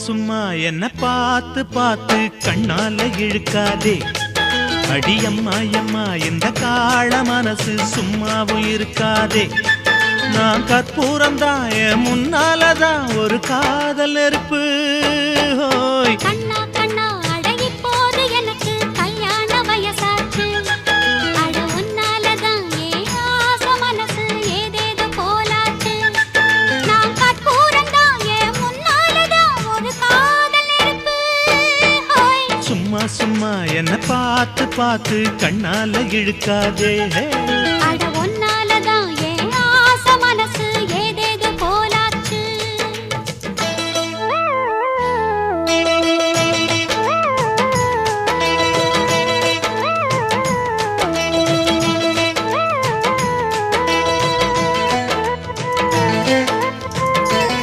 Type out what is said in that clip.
சும்மா என்ன பார்த்து பார்த்து கண்ணால இழுக்காதே. அடியம்மா அம்மா இந்த காள மனசு சும்மாவும் இருக்காதே. நான் கற்பூரம் தான் என் முன்னாலதான் ஒரு காதல் நெருப்பு. ஹோய் கண்ணா கண்ணா அடங்கி போது எனக்கு கல்யாண வயசாச்சு. அட உன்னாலதான் ஏன் ஆசை மனசு ஏதேதோ போலாச்சு. நான் கற்பூரம் தான் என் முன்னாலதான் ஒரு காதல் நெருப்பு. ஹோய் சும்மா சும்மா என்ன பார்த்து பார்த்து கண்ணால இழுக்காதே.